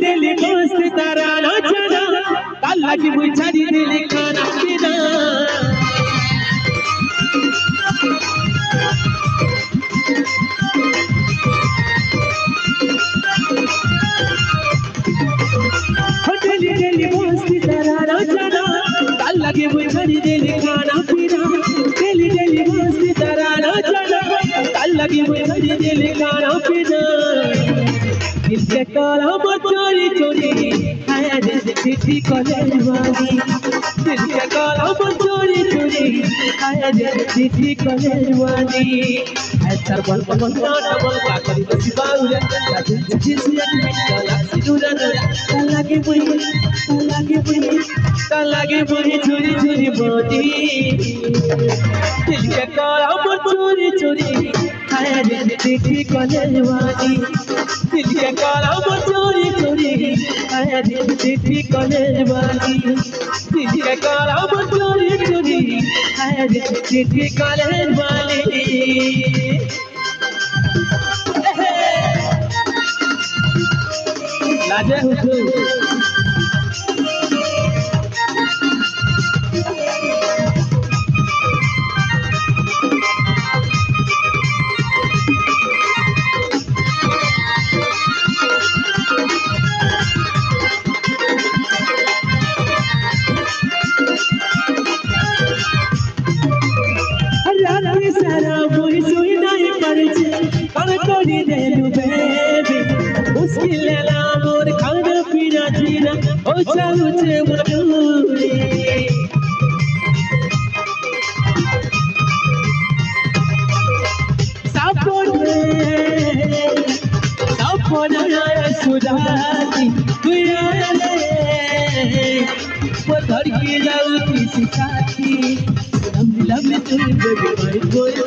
daily मस्त तारा चना काला की बुझारी दिल खाना पीना डेली डेली मस्त तारा चना काला की बुझारी दिल खाना पीना डेली डेली मस्त तारा चना काला की बुझारी दिल खाना पीना दिल के काला चोरी चोरी आया चिट्ठी कलेवानी दिल के काला चोरी चोरी आया चिट्ठी कलेवानी ऐसा बल बल डबल का करी बसी बाउरे चिट्ठी से काला सिनुरा काला के बोई चोरी चोरी बोती दिल के काला चोरी चोरी आया चिट्ठी कलेवानी दिल के काला चोरी चोरी आया चिट्ठी कलेवानी दिल के काला चोरी चोरी आया चिट्ठी कलेवानी लाजे हुजूर सारा बोई सुई नहीं पड़ছে কাল করে দেলু বেবি মুশকিল না মোর খানা পিনা জিনা ও চালুছে মধুরি সাপোনে সুদাতি তুই আলে वो घर की जाऊ किसी साथी हम लव में तुम बेबी बोल